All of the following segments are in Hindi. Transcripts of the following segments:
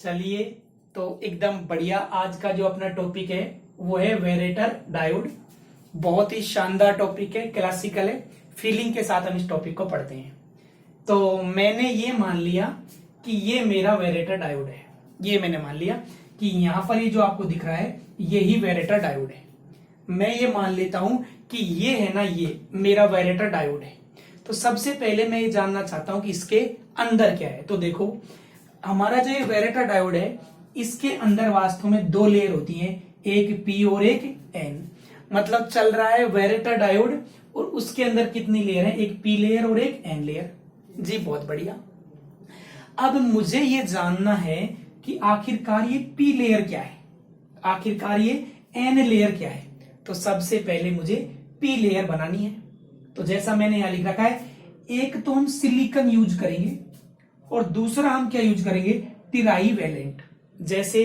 चलिए तो एकदम बढ़िया। आज का जो अपना टॉपिक है वो है वेरेटर डायोड। बहुत ही शानदार टॉपिक है, क्लासिकल है। फीलिंग के साथ हम इस टॉपिक को पढ़ते हैं। तो मैंने ये मान लिया कि ये मेरा वेरेटर डायोड है। ये मैंने मान लिया कि यहां पर ये जो आपको दिख रहा है यही वेरेटर डायोड है। मैं ये मान लेता हूं कि ये है ना, ये मेरा वेरेटर डायोड है। तो सबसे पहले मैं ये जानना चाहता हूं कि इसके अंदर क्या है। तो देखो, हमारा जो ये वेरेटर डायोड है इसके अंदर वास्तव में दो लेयर होती हैं, एक पी और एक एन। मतलब चल रहा है वेरेटर डायोड और उसके अंदर कितनी लेयर है, एक पी लेयर और एक एन लेयर। जी बहुत बढ़िया। अब मुझे ये जानना है कि आखिरकार ये पी लेयर क्या है, आखिरकार ये एन लेयर क्या है। तो सबसे पहले मुझे पी लेयर बनानी है। तो जैसा मैंने यहां लिख रखा है, एक तो हम सिलिकॉन यूज करेंगे और दूसरा हम क्या यूज करेंगे, ट्राइवेलेंट। जैसे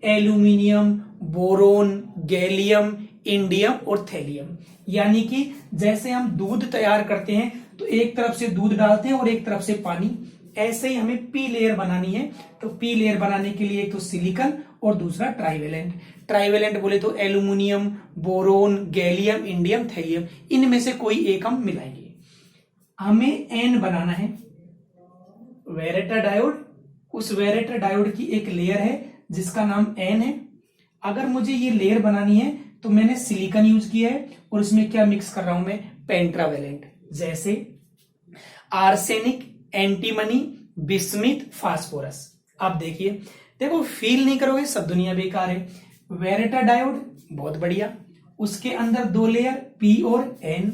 एल्यूमिनियम, बोरोन, गैलियम, इंडियम और थैलियम। यानी कि जैसे हम दूध तैयार करते हैं तो एक तरफ से दूध डालते हैं और एक तरफ से पानी, ऐसे ही हमें पी लेयर बनानी है। तो पी लेयर बनाने के लिए एक तो सिलिकॉन और दूसरा ट्राइवेलेंट। ट्राइवेलेंट बोले तो aluminium, boron, gallium, indium, thallium, इनमें से कोई एक हम मिलाएंगे। हमें एन बनाना है, वेरेटर डायोड। उस वेरेटर डायोड की एक लेयर है जिसका नाम एन है। अगर मुझे ये लेयर बनानी है तो मैंने सिलिकॉन यूज किया है और इसमें क्या मिक्स कर रहा हूं मैं, पेंट्रावेलेंट। जैसे आर्सेनिक, एंटीमनी, बिस्मिथ, फास्फोरस। आप देखिए, देखो फील नहीं करोगे सब दुनिया बेकार है। वेरेटर डायोड बहुत बढ़िया, उसके अंदर दो लेयर पी और एन।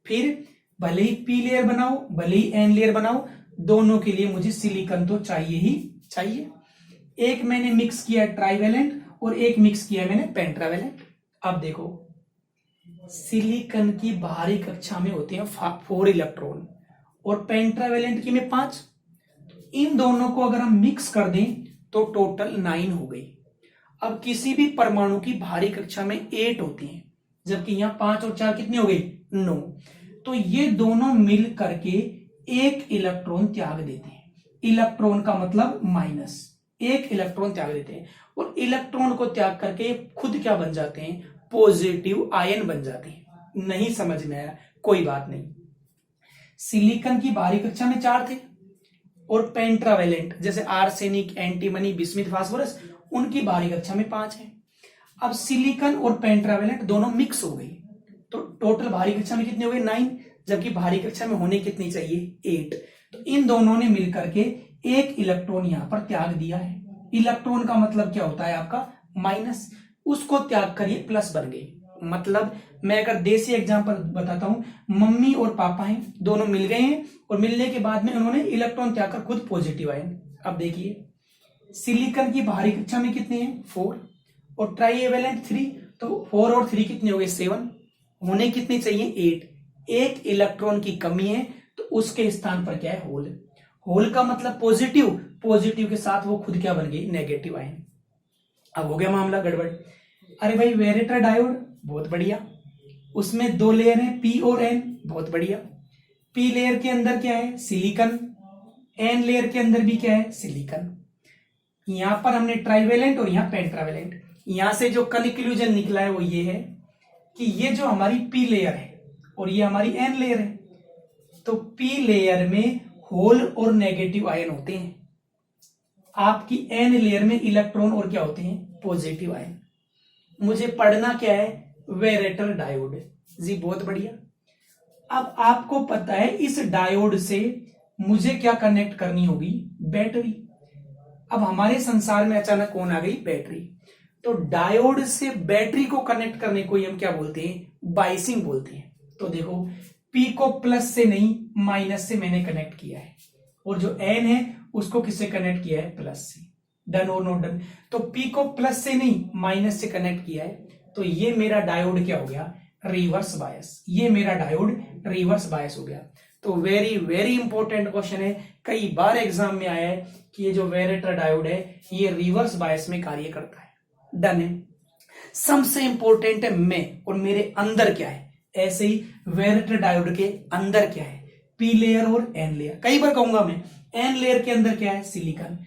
फिर भले ही पी लेयर बनाओ भले ही एन लेयर बनाओ, दोनों के लिए मुझे सिलिकॉन तो चाहिए ही चाहिए। एक मैंने मिक्स किया ट्राइवेलेंट और एक मिक्स किया मैंने पेंट्रावेलेंट। अब देखो, सिलिकॉन की बाहरी कक्षा में होते हैं 4 इलेक्ट्रॉन और पेंट्रावेलेंट की में 5। इन दोनों को अगर हम मिक्स कर दें तो टोटल 9 हो गई। अब किसी भी परमाणु की बाहरी कक्षा में 8 होती हैं, जबकि यहां 5 और 4 कितनी हो गई, 9। तो ये दोनों मिल करके एक इलेक्ट्रॉन त्याग देते हैं। इलेक्ट्रॉन का मतलब माइनस, एक इलेक्ट्रॉन त्याग देते हैं और इलेक्ट्रॉन को त्याग करके खुद क्या बन जाते हैं, पॉजिटिव आयन बन जाते हैं। नहीं समझ में आया, कोई बात नहीं। सिलिकॉन की बाहरी कक्षा में 4 थे और पेंट्रावेलेंट जैसे आर्सेनिक, एंटीमनी, बिस्मिथ, फास्फोरस, उनकी बाहरी कक्षा में 5 है। अब सिलिकॉन और पेंट्रावेलेंट दोनों मिक्स हो गई तो टोटल बाहरी कक्षा में कितने हो गए, 9, जबकि बाहरी कक्षा में होने कितनी चाहिए, 8। तो इन दोनों ने मिलकर के एक इलेक्ट्रॉन यहां पर त्याग दिया है। इलेक्ट्रॉन का मतलब क्या होता है आपका, माइनस। उसको त्याग कर ये प्लस बन गई। मतलब मैं अगर देसी एग्जांपल बताता हूं, मम्मी और पापा हैं, दोनों मिल गए हैं और मिलने के बाद में उन्होंने इलेक्ट्रॉन त्याग कर खुद पॉजिटिव आए। अब देखिए, सिलिकॉन की बाहरी कक्षा में कितने हैं, 4 और ट्राइवेलेंट 3। तो 4 और 3 कितने हो गए, 7। होने कितनी चाहिए, 8। एक इलेक्ट्रॉन की कमी है तो उसके स्थान पर क्या है, होल। होल का मतलब पॉजिटिव, पॉजिटिव के साथ वो खुद क्या बन गई, नेगेटिव आयन। अब हो गया मामला गड़बड़। अरे भाई वेरेटर डायोड बहुत बढ़िया, उसमें दो लेयर है पी और एन, बहुत बढ़िया। पी लेयर के अंदर क्या है, सिलिकॉन। एन लेयर के अंदर भी क्या है, सिलिकॉन। यहां पर हमने ट्राइवेलेंट और यहां पेंट्रावेलेंट। यहां से जो कंक्लूजन निकला है वो ये है कि ये जो हमारी पी लेयर है और ये हमारी एन लेयर है, तो पी लेयर में होल और नेगेटिव आयन होते हैं। आपकी एन लेयर में इलेक्ट्रॉन और क्या होते हैं, पॉजिटिव आयन। मुझे पढ़ना क्या है, वेरेटर डायोड। जी बहुत बढ़िया। अब आपको पता है इस डायोड से मुझे क्या कनेक्ट करनी होगी, बैटरी। अब हमारे संसार में अचानक कौन आ गई, बैटरी। तो डायोड से बैटरी को कनेक्ट करने को हम क्या बोलते हैं, बाइसिंग बोलते हैं। तो देखो, पी को प्लस से नहीं माइनस से मैंने कनेक्ट किया है और जो एन है उसको किससे कनेक्ट किया है, प्लस से। डन और नॉट डन। तो पी को प्लस से नहीं माइनस से कनेक्ट किया है, तो ये मेरा डायोड क्या हो गया, रिवर्स बायस। ये मेरा डायोड रिवर्स बायस हो गया। तो वेरी वेरी इंपॉर्टेंट क्वेश्चन है, कई बार एग्जाम में आया है कि ये जो वेरेटर डायोड है ये रिवर्स बायस में कार्य करता है। डन है। सबसे इंपॉर्टेंट है मैं और मेरे अंदर क्या है। ऐसे ही वेरेटर डायोड के अंदर क्या है, पी लेयर और एन लेयर। कई बार कहूंगा मैं, एन लेयर के अंदर क्या है, सिलिकॉन।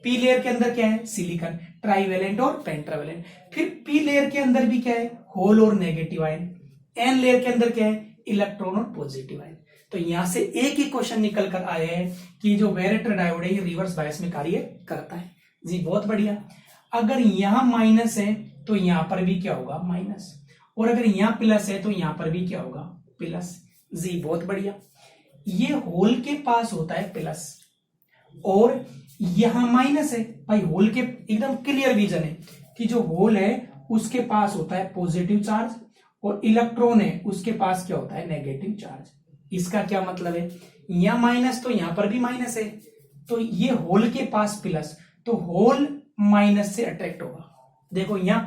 पी लेयर के अंदर क्या है, सिलिकॉन, ट्राईवेलेंट और पेंट्रावेलेंट। फिर पी लेयर के अंदर भी क्या है, होल और नेगेटिव आयन। एन लेयर के अंदर क्या है, इलेक्ट्रॉन और पॉजिटिव आयन। तो यहां से एक ही क्वेश्चन निकल कर आया है कि जो वैरेटर डायोड है ये रिवर्स बायस में कार्य करता है। जी बहुत बढ़िया। अगर यहां माइनस है तो यहां पर भी क्या होगा, माइनस, और अगर यहां प्लस है तो यहां पर भी क्या होगा, प्लस। जी बहुत बढ़िया। ये होल के पास होता है प्लस और यहां माइनस है। भाई होल के एकदम क्लियर विजन है कि जो होल है उसके पास होता है पॉजिटिव चार्ज और इलेक्ट्रॉन है उसके पास क्या होता है, नेगेटिव चार्ज। इसका क्या मतलब है, यहां माइनस तो यहां पर भी माइनस है, तो ये होल के पास प्लस, तो होल माइनस से अट्रैक्ट होगा। देखो यहां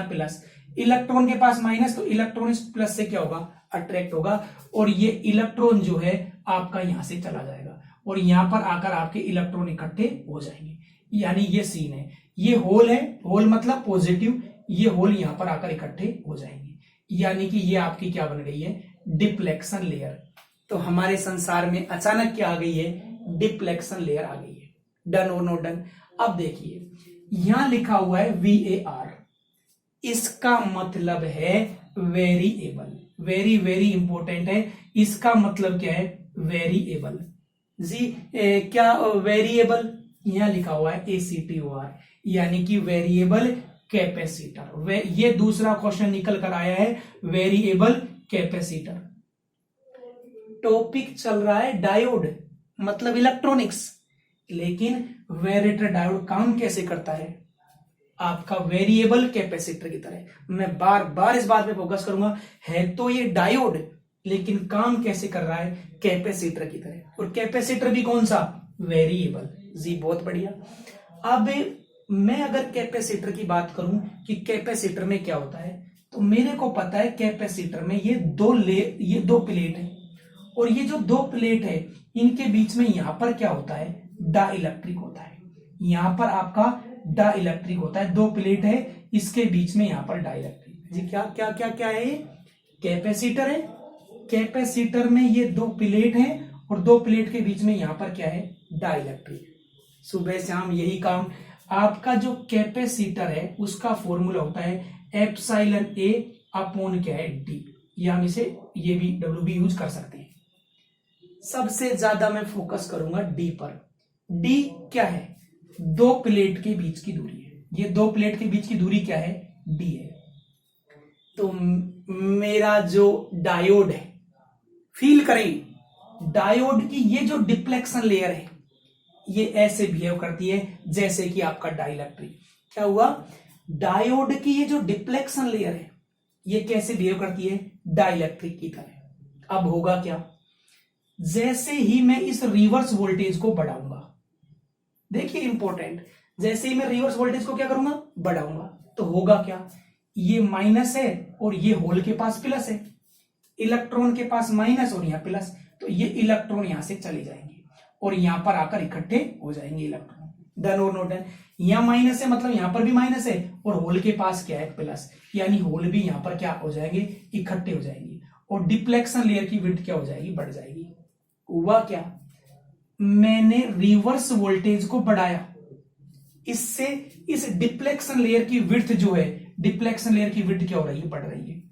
प्लस, इलेक्ट्रॉन के पास माइनस, तो इलेक्ट्रॉन इस प्लस से क्या होगा, अट्रैक्ट होगा, और ये इलेक्ट्रॉन जो है आपका यहां से चला जाएगा और यहां पर आकर आपके इलेक्ट्रॉन इकट्ठे हो जाएंगे। यानी ये सीन है, ये होल है, होल मतलब पॉजिटिव, ये होल यहां पर आकर इकट्ठे हो जाएंगे, यानी कि ये आपकी क्या बन गई है, डिप्लेक्शन लेयर। तो हमारे संसार में अचानक क्या आ गई है, डिप्लेक्शन लेयर आ गई है। डन और नो डन। अब देखिए यहां लिखा हुआ है VAR, इसका मतलब है वेरिएबल। वेरी वेरी इंपॉर्टेंट है, इसका मतलब क्या है, वेरिएबल। जी क्या वेरिएबल, यहां लिखा हुआ है ACTOR, यानी कि वेरिएबल कैपेसिटर। ये दूसरा क्वेश्चन निकल कर आया है, वेरिएबल कैपेसिटर। टॉपिक चल रहा है डायोड मतलब इलेक्ट्रॉनिक्स, लेकिन वैरेटर डायोड काम कैसे करता है, आपका वेरिएबल कैपेसिटर की तरह। मैं बार बार इस बात पे फोकस करूंगा, है तो ये डायोड लेकिन काम कैसे कर रहा है, कैपेसिटर की तरह, और कैपेसिटर भी कौन सा, वेरिएबल। जी बहुत बढ़िया। अब मैं अगर कैपेसिटर की बात करूं कि कैपेसिटर में क्या होता है, तो मेरे को पता है कैपेसिटर में ये दो प्लेट है, और ये जो दो प्लेट है इनके बीच में यहां पर क्या होता है, डाइलेक्ट्रिक होता है। यहां पर आपका डाइलेक्ट्रिक होता है, दो प्लेट है इसके बीच में यहां पर डाइलेक्ट्रिक। जी क्या क्या क्या क्या है, ये कैपेसिटर है। कैपेसिटर में ये दो प्लेट है और दो प्लेट के बीच में यहां पर क्या है, डाइलेक्ट्रिक। सुबह शाम यही काम। आपका जो कैपेसिटर है उसका फॉर्मूला होता है एप्सिलॉन A अपॉन क्या है, D, या हम इसे ये भी W भी यूज कर सकते हैं। सबसे ज्यादा मैं फोकस करूंगा D पर। D क्या है, दो प्लेट के बीच की दूरी है। ये दो प्लेट के बीच की दूरी क्या है, D है। तो मेरा जो डायोड है, फील करें डायोड की ये जो डिप्लेक्शन लेयर है ये ऐसे बिहेव करती है जैसे कि आपका डाइलेक्ट्रिक। क्या हुआ, डायोड की ये जो डिप्लेक्शन लेयर है ये कैसे बिहेव करती है, डाइलेक्ट्रिक की तरह। अब होगा क्या, जैसे ही मैं इस रिवर्स वोल्टेज को बढ़ाऊंगा, देखिए इंपॉर्टेंट, जैसे ही मैं रिवर्स वोल्टेज को क्या करूंगा, बढ़ाऊंगा, तो होगा क्या, ये माइनस है और ये होल के पास प्लस है, इलेक्ट्रॉन के पास माइनस और यहां प्लस, तो ये इलेक्ट्रॉन यहां से चले जाएंगे और यहां पर आकर इकट्ठे हो जाएंगे इलेक्ट्रॉन। डन और नॉट डन। यहां माइनस है मतलब यहां पर भी माइनस है और होल के पास क्या है, प्लस, यानी होल भी यहां पर क्या हो जाएंगे, इकट्ठे हो जाएंगे, और डिप्लेक्शन लेयर की विड्थ क्या हो जाएगी, बढ़ जाएगी। हुआ क्या, मैंने रिवर्स वोल्टेज को बढ़ाया, इससे इस डिप्लेक्शन लेयर की विड्थ जो है, डिप्लेक्शन लेयर की विड्थ क्या हो रही है, बढ़ रही है,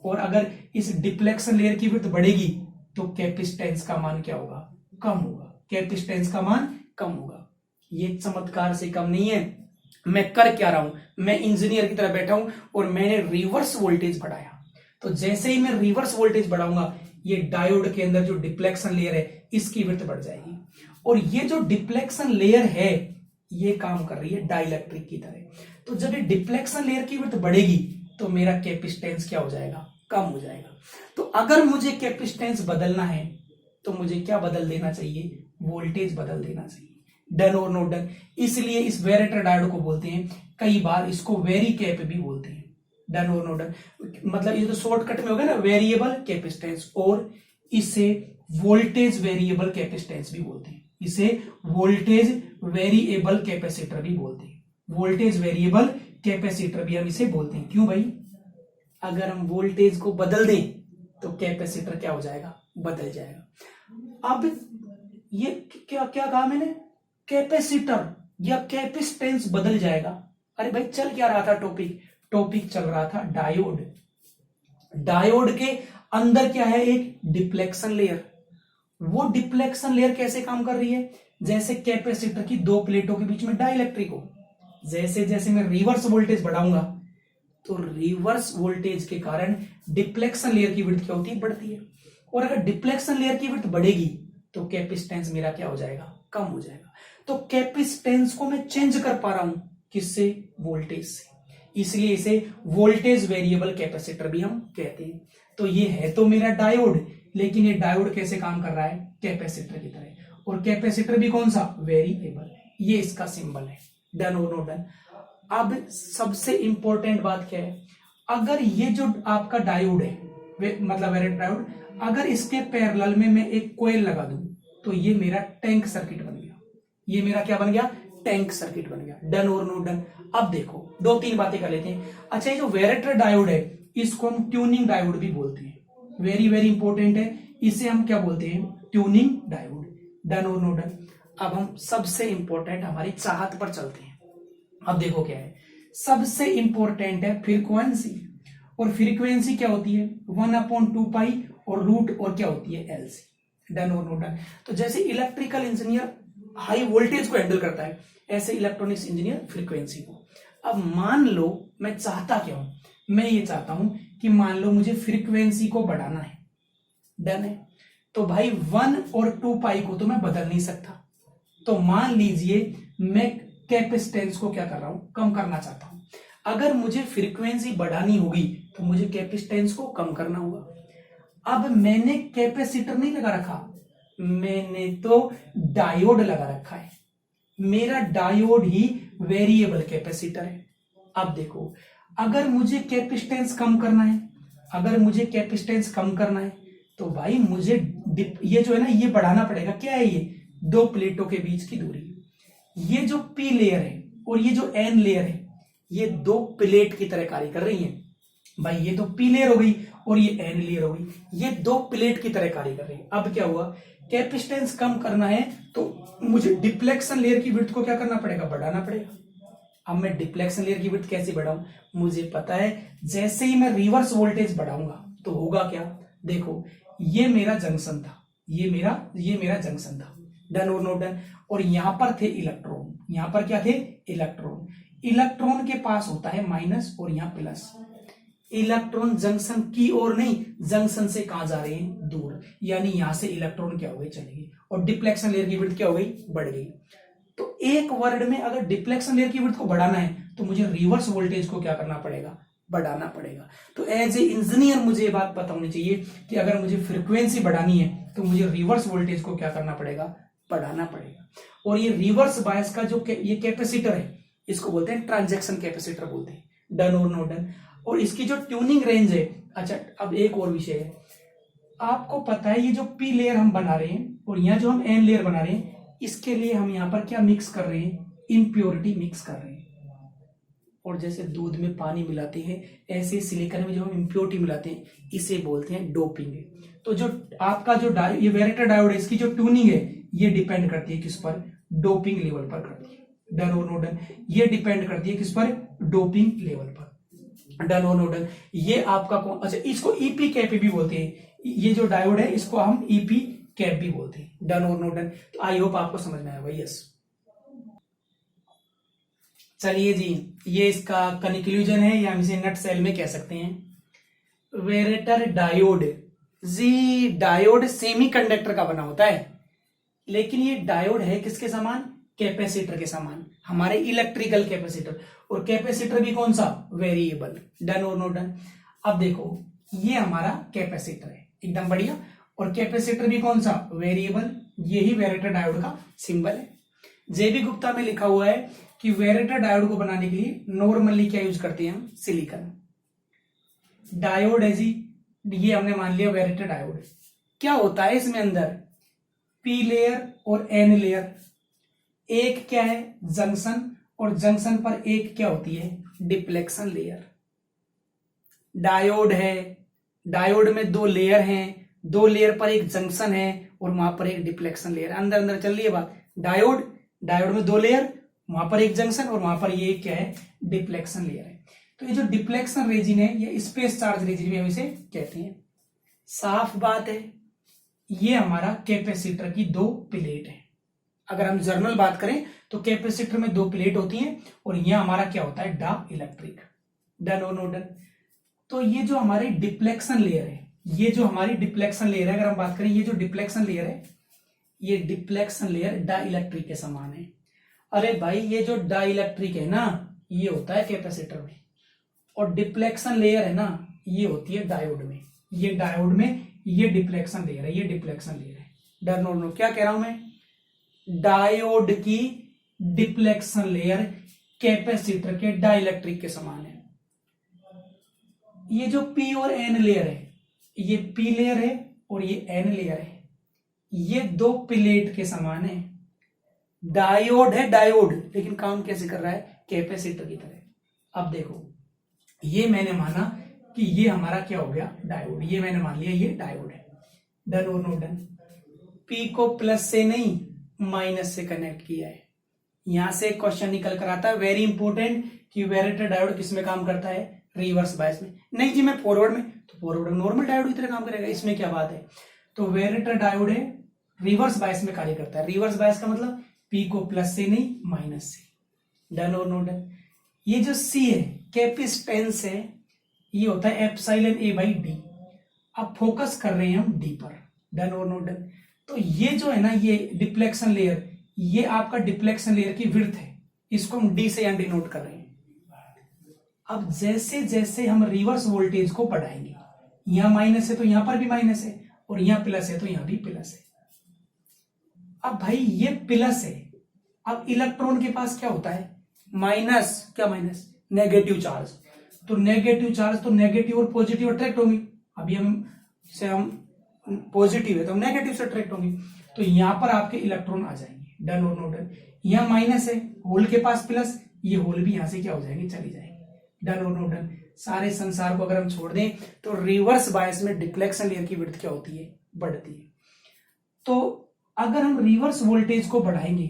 और अगर इस डिप्लेक्शन लेयर की विड्थ बढ़ेगी तो कैपेसिटेंस का मान क्या होगा, कम होगा, कैपेसिटेंस का मान कम होगा। ये चमत्कार से कम नहीं है। मैं कर क्या रहा हूं, मैं इंजीनियर की तरह बैठा हूं और मैंने रिवर्स वोल्टेज बढ़ाया, तो जैसे ही मैं रिवर्स वोल्टेज बढ़ाऊंगा ये डायोड के अंदर जो डिप्लेक्शन लेयर है इसकी विड्थ बढ़ जाएगी, और ये जो डिप्लेक्शन लेयर है ये काम कर रही है डाइलेक्ट्रिक की तरह। तो जब ये डिप्लेक्शन लेयर की विड्थ बढ़ेगी तो मेरा कैपेसिटेंस क्या हो जाएगा, कम हो जाएगा। तो अगर मुझे कैपेसिटेंस बदलना है तो मुझे क्या बदल देना चाहिए, वोल्टेज बदल देना चाहिए। डन और नो डन। इसलिए इस वेरेटर डायोड को बोलते हैं, कई बार इसको वेरी कैप भी बोलते हैं। डन और नो डन, मतलब ये तो शॉर्टकट में हो गया ना, वेरिएबल कैपेसिटेंस, और इसे वोल्टेज वेरिएबल कैपेसिटेंस भी बोलते हैं, इसे वोल्टेज वेरिएबल कैपेसिटर भी बोलते हैं, वोल्टेज वेरिएबल कैपेसिटर भी हम इसे बोलते हैं। क्यों भाई, अगर हम वोल्टेज को बदल दें तो कैपेसिटर क्या हो जाएगा, बदल जाएगा। अब ये क्या क्या कहा मैंने, कैपेसिटर या कैपेसिटेंस बदल जाएगा। अरे भाई चल क्या रहा था टॉपिक चल रहा था डायोड। डायोड के अंदर क्या है, एक डिप्लेक्शन लेयर। वो डिप्लेक्शन लेयर कैसे काम कर रही है, जैसे कैपेसिटर की दो प्लेटों के बीच में डाइलेक्ट्रिक हो, जैसे जैसे मैं रिवर्स वोल्टेज बढ़ाऊंगा तो रिवर्स वोल्टेज के कारण डिप्लेक्शन लेयर की विड्थ क्या होती है, बढ़ती है। और अगर डिप्लेक्शन लेयर की विड्थ बढ़ेगी तो कैपेसिटेंस मेरा क्या हो जाएगा, कम हो जाएगा। तो कैपेसिटेंस को मैं चेंज कर पा रहा हूं, किससे, वोल्टेज से, इसलिए इसे वोल्टेज वेरिएबल कैपेसिटर भी हम कहते हैं। तो ये है तो मेरा डायोड, लेकिन ये डायोड कैसे काम कर रहा है, कैपेसिटर की तरह। और कैपेसिटर भी कौन सा, वेरिएबल। ये इसका सिंबल है। डन और नो डन। अब सबसे इंपॉर्टेंट बात क्या है, अगर ये जो आपका डायोड है, मतलब वेरिएबल डायोड, अगर इसके पैरेलल में मैं एक कॉइल लगा दूं तो ये मेरा टैंक सर्किट बन गया। ये मेरा क्या बन गया, टैंक सर्किट बन गया। डन और नो डन। अब देखो दो तीन बातें कर लेते हैं। अच्छा, ये जो वेरेटर डायोड है इसको हम ट्यूनिंग डायोड भी बोलते हैं। वेरी वेरी इंपॉर्टेंट है, इसे हम क्या बोलते हैं, ट्यूनिंग डायोड। डन और नो डन। अब हम सबसे इंपॉर्टेंट हमारी चाहत पर चलते हैं। अब देखो क्या है, सबसे इंपॉर्टेंट है फ्रीक्वेंसी। और फ्रीक्वेंसी क्या होती है, 1/2 और रूट और क्या होती है, एलसी। डन और नो डन। तो जैसे इलेक्ट्रिकल इंजीनियर हाई वोल्टेज को हैंडल करता है, ऐसे इलेक्ट्रॉनिक्स इंजीनियर फ्रीक्वेंसी को। अब मान लो मैं चाहता क्या हूं, मैं ये चाहता हूं कि मान लो मुझे फ्रीक्वेंसी को बढ़ाना है। डन है। तो भाई 1 और 2 को तो मैं बदल नहीं सकता। तो मान लीजिए मैं कैपेसिटेंस को क्या कर रहा हूं, कम करना चाहता हूं। अगर मुझे फ्रीक्वेंसी बढ़ानी होगी तो मुझे कैपेसिटेंस को कम करना होगा। अब मैंने कैपेसिटर नहीं लगा रखा, मैंने तो डायोड लगा रखा है। मेरा डायोड ही वेरिएबल कैपेसिटर है। अब देखो, अगर मुझे कैपेसिटेंस कम करना है, अगर मुझे कैपेसिटेंस कम करना है तो भाई मुझे ये जो है ना, ये बढ़ाना पड़ेगा। क्या है ये, दो प्लेटों के बीच की दूरी। ये जो पी लेयर है और ये जो एन लेयर है, ये दो प्लेट की तरह कार्य कर रही है। भाई ये तो पी लेयर हो गई और ये एन लेयर हो गई, ये दो प्लेट की तरह कार्य कर रही है। अब क्या हुआ, कैपेसिटेंस कम करना है तो मुझे डिप्लेक्शन लेयर की विड्थ को क्या करना पड़ेगा, बढ़ाना पड़ेगा। अब मैं डिप्लेक्शन लेयर की विड्थ कैसे बढ़ाऊं, मुझे पता है जैसे ही मैं रिवर्स वोल्टेज बढ़ाऊंगा तो होगा क्या, देखो ये मेरा जंक्शन था, ये मेरा जंक्शन था। डन और नो डन। और यहां पर थे इलेक्ट्रॉन, यहां पर क्या थे, इलेक्ट्रॉन। इलेक्ट्रॉन के पास होता है माइनस और यहां प्लस। इलेक्ट्रॉन जंक्शन की ओर नहीं, जंक्शन से कहां जा रहे हैं, दूर। यानी यहां से इलेक्ट्रॉन क्या हो गए, चले गए। और डिप्लेक्शन लेयर की विड्थ क्या हो गई, बढ़ गई। तो एक वर्ड में अगर डिप्लेक्शन लेयर की विड्थ को बढ़ाना है तो मुझे रिवर्स वोल्टेज को क्या करना पड़ेगा, बढ़ाना पड़ेगा। तो एज ए इंजीनियर मुझे ये बात पता होनी चाहिए कि अगर मुझे फ्रीक्वेंसी बढ़ानी है तो मुझे रिवर्स वोल्टेज को क्या करना पड़ेगा, बढ़ाना पड़ेगा। और ये रिवर्स बायस का जो ये कैपेसिटर है, इसको बोलते हैं ट्रांजैक्शन कैपेसिटर बोलते हैं। डन और नो डन। और इसकी जो ट्यूनिंग रेंज है, अच्छा अब एक और विषय है, आपको पता है ये जो पी लेयर हम बना रहे हैं और यहाँ जो हम एन लेयर बना रहे हैं, इसके लिए हम यहाँ पर क्या मिक्स कर रहे हैं, इम्प्योरिटी मिक्स कर रहे हैं। और जैसे दूध में पानी मिलाते हैं, ऐसे सिलिकॉन में जो हम इम्प्योरिटी मिलाते हैं, इसे बोलते हैं डोपिंग। तो जो आपका जो ये वेरेटर डायोड है, इसकी जो ट्यूनिंग है ये डिपेंड करती है किस पर, डोपिंग लेवल पर करती है। डन और नो डन। ये डिपेंड करती है किस पर, डोपिंग लेवल पर। डन और नो डन। ये आपका अच्छा, इसको ईपी कैप भी बोलते हैं। ये जो डायोड है इसको हम ईपी कैप भी बोलते हैं। डन और नो डन। तो आई होप आपको समझ में आया भाई। यस, चलिए जी, ये इसका कंक्लूजन है या हम इसे नट सेल में कह सकते हैं। वेरेटर डायोड जी, डायोड सेमीकंडक्टर का बना होता है, लेकिन ये डायोड है किसके समान, कैपेसिटर के समान, हमारे इलेक्ट्रिकल कैपेसिटर। और कैपेसिटर भी कौन सा, वेरिएबल। डन और नो डन। अब देखो ये हमारा कैपेसिटर है, एकदम बढ़िया। और कैपेसिटर भी कौन सा, वेरिएबल। यही वेरेटर डायोड का सिंबल है। जेबी गुप्ता में लिखा हुआ है कि वेरेटर डायोड को बनाने के लिए नॉर्मली क्या यूज करते हैं हम, सिलिकॉन। डायोड है जी, ये हमने मान लिया वेरेटर डायोड। क्या होता है इसमें अंदर, पी लेयर और एन लेयर। एक क्या है, जंक्शन, और जंक्शन पर एक क्या होती है, डिप्लेक्शन लेयर। डायोड है, डायोड में दो लेयर हैं, दो लेयर पर एक जंक्शन है और वहां पर एक डिप्लेक्शन लेयर। अंदर अंदर चल रही है बात। डायोड, डायोड में दो लेयर वहां पर एक जंक्शन और वहां पर ये क्या है, डिप्लेक्शन लेयर है। तो ये जो डिप्लेक्शन रीजन है ये स्पेस चार्ज रीजन भी हम इसे कहते हैं। साफ बात है, ये हमारा कैपेसिटर की दो प्लेट है। अगर हम जर्नल बात करें तो कैपेसिटर में दो प्लेट होती हैं और यह हमारा क्या होता है, डा इलेक्ट्रिक। डन और नो डन। तो ये जो हमारी डिप्लेक्शन लेयर है, ये जो हमारी डिप्लेक्शन लेयर है, अगर हम बात करें ये जो डिप्लेक्शन लेयर है, ये डिप्लेक्शन लेयर डा इलेक्ट्रिक के समान है। अरे भाई ये जो डा इलेक्ट्रिक है ना, ये होता है कैपेसिटर में, और डिप्लेक्शन लेयर है ना, ये होती है डायोड में। ये डायोड में ये डिप्लेक्शन लेयर है, ये डिप्लेक्शन लेयर है। डन और नो। क्या कह रहा हूं मैं, डायोड की डिप्लेक्शन लेयर कैपेसिटर के डाइलेक्ट्रिक के समान है। ये जो पी और एन लेयर है, ये पी लेयर है और ये एन लेयर है, ये दो प्लेट के समान है। डायोड है डायोड, लेकिन काम कैसे कर रहा है, कैपेसिटर की तरह। अब देखो, ये मैंने माना कि ये हमारा क्या हो गया, डायोड। ये मैंने मान लिया ये डायोड है। डन और नो डन। पी को प्लस से नहीं माइनस से कनेक्ट किया है। यहां से क्वेश्चन निकल कर आता है, वेरी इंपॉर्टेंट, कि वैरेटर डायोड किस में काम करता है, रिवर्स बायस में। नहीं जी मैं फॉरवर्ड में, तो फॉरवर्ड में नॉर्मल डायोड की तरह काम करेगा, इसमें क्या बात है। तो वैरेटर डायोड है, रिवर्स बायस में कार्य करता है। रिवर्स बायस का मतलब पी को प्लस से नहीं माइनस से। डन और नो डन। ये जो सी है, कैपेसिटेंस है, ये होता है एप्सिलॉन ए बाई डी। अब फोकस कर रहे हैं हम डी पर। डन और नो डन। तो ये जो है ना, ये डिप्लेक्शन लेयर, ये आपका डिप्लेक्शन लेयर की विड्थ है, इसको हम डी से यहां डिनोट कर रहे हैं। अब जैसे जैसे हम रिवर्स वोल्टेज को बढ़ाएंगे, यहां माइनस है तो यहां पर भी माइनस है, और यहां प्लस है तो यहां भी प्लस है। अब भाई ये प्लस है, अब इलेक्ट्रॉन के पास क्या होता है, माइनस। क्या माइनस, नेगेटिव चार्ज। तो नेगेटिव चार्ज तो नेगेटिव और पॉजिटिव अट्रैक्ट होंगे। अभी हम पॉजिटिव है तो हम नेगेटिव से अट्रैक्ट होंगे, तो यहां पर आपके इलेक्ट्रॉन आ जाएंगे। डन और नो डन। यहां माइनस है, होल के पास प्लस, ये होल भी यहां से क्या हो जाएंगे, चली जाएंगे। डन और नो डन। सारे संसार को अगर हम छोड़ दें तो रिवर्स बायस में डिप्लेक्शन लेयर की विड्थ क्या होती है, बढ़ती है। तो अगर हम रिवर्स वोल्टेज को बढ़ाएंगे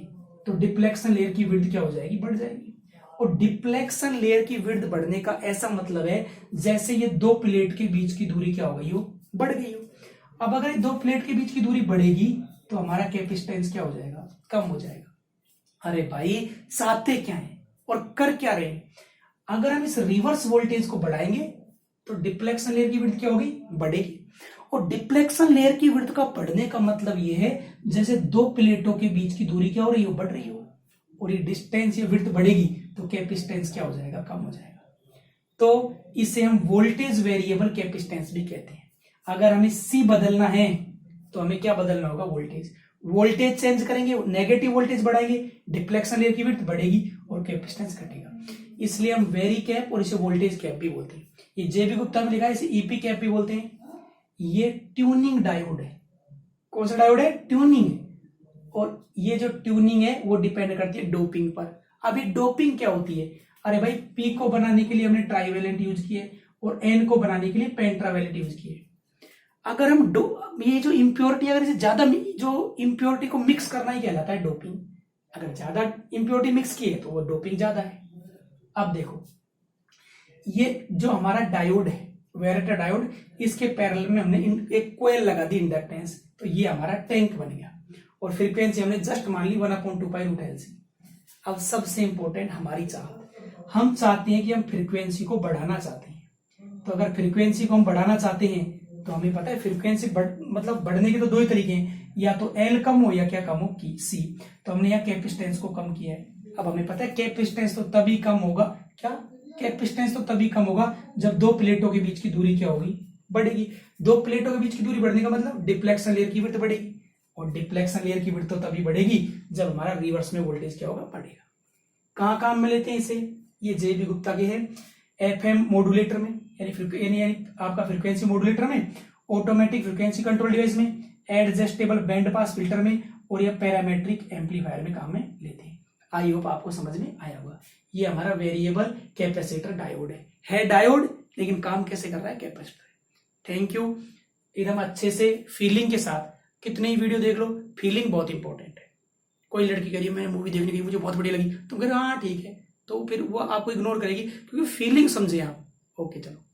तो डिप्लेक्शन लेयर की विड्थ क्या हो जाएगी, बढ़ जाएगी। और डिप्लेक्शन लेयर की विड्थ बढ़ने का ऐसा मतलब है जैसे ये दो प्लेट के बीच की दूरी क्या हो गई हो, बढ़ गई हो। अब अगर ये दो प्लेट के बीच की दूरी बढ़ेगी तो हमारा कैपेसिटेंस क्या हो जाएगा, कम हो जाएगा। अरे भाई साथे क्या है और कर क्या रहे हैं, अगर हम इस रिवर्स वोल्टेज को बढ़ाएंगे तो डिप्लेक्शन लेयर की विड्थ क्या होगी, बढ़ेगी। और डिप्लेक्शन लेयर की विड्थ का बढ़ने का मतलब यह है जैसे दो प्लेटों के बीच की दूरी क्या हो रही हो, बढ़ रही हो, और ये डिस्टेंस, ये विड्थ बढ़ेगी तो कैपेसिटेंस क्या हो जाएगा, कम हो जाएगा। तो इसे हम वोल्टेज वेरिएबल कैपेसिटेंस भी कहते हैं। अगर हमें सी बदलना है तो हमें क्या बदलना होगा, वोल्टेज। वोल्टेज चेंज करेंगे, नेगेटिव वोल्टेज बढ़ाएंगे, डिप्लेक्शन लेयर की विड्थ बढ़ेगी और कैपेसिटेंस घटेगा। इसलिए हम वेरी कैप और इसे वोल्टेज कैप भी बोलते हैं। ये जेबी गुप्ता में लिखा है, इसे ईपी कैप भी बोलते हैं। ये ट्यूनिंग डायोड है। कौन सा डायोड है, ट्यूनिंग है। और ये जो ट्यूनिंग है वो डिपेंड करती है डोपिंग पर। अभी डोपिंग क्या होती है, अरे भाई पी को बनाने के लिए हमने ट्राइवेलेंट यूज किए और एन को बनाने के लिए पेंट्रावेलेंट यूज किए। अगर हम ये जो इम्प्योरिटी, अगर इसे ज्यादा, जो इम्प्योरिटी को मिक्स करना ही कहलाता है डोपिंग। अगर ज्यादा इम्प्योरिटी मिक्स की है तो वो डोपिंग ज्यादा है। अब देखो, ये जो हमारा डायोड है, वैरेटर डायोड, इसके पैरेलल में हमने एक कोयल लगा दी इंडक्टेंस, तो ये हमारा टैंक बन गया। और फ्रीक्वेंसी हमने जस्ट मान ली 1/2π√LC। अब सबसे इंपॉर्टेंट हमारी चाहत, हम चाहते हैं कि हम फ्रीक्वेंसी को बढ़ाना चाहते हैं। तो अगर फ्रीक्वेंसी को हम बढ़ाना चाहते हैं तो हमें पता है फ्रीक्वेंसी मतलब बढ़ने के तो दो ही तरीके हैं, या तो एल कम हो या क्या कम हो, की सी। तो हमने यहाँ कैपेसिटेंस को कम किया है। अब हमें पता है कैपेसिटेंस तो तभी कम होगा, क्या, कैपेसिटेंस तो तभी कम होगा जब दो प्लेटों के बीच की दूरी क्या होगी, बढ़ेगी। दो प्लेटों के बीच की दूरी बढ़ने का मतलब डिप्लेक्शन लेयर की विड्थ बढ़ेगी, और डिप्लेक्शन लेयर की विड्थ तो तभी बढ़ेगी जब हमारा रिवर्स में वोल्टेज क्या होगा, बढ़ेगा। कहाँ काम में लेते हैं इसे, ये जेबी गुप्ता के है, एफएम मॉड्यूलेटर में, यानी आपका फ्रीक्वेंसी मॉड्यूलेटर में, ऑटोमेटिक फ्रीक्वेंसी कंट्रोल डिवाइस में, एडजस्टेबल बैंड पास फिल्टर में, और ये पैरामेट्रिक एम्पलीफायर में काम में लेते हैं। आई होप आपको समझ में आया होगा। ये हमारा वेरिएबल कैपेसिटर डायोड है डायोड, लेकिन काम कैसे कर रहा है, कैपेसिटर। Thank you. एकदम अच्छे से फीलिंग के साथ, कितने ही वीडियो देख लो, फीलिंग बहुत इंपॉर्टेंट है। कोई लड़की कह रही है मैं मूवी देखने गई, मुझे बहुत बढ़िया लगी, तुम कह रहे हो हाँ ठीक है, तो फिर वो आपको इग्नोर करेगी, क्योंकि फीलिंग समझे आप। ओके चलो।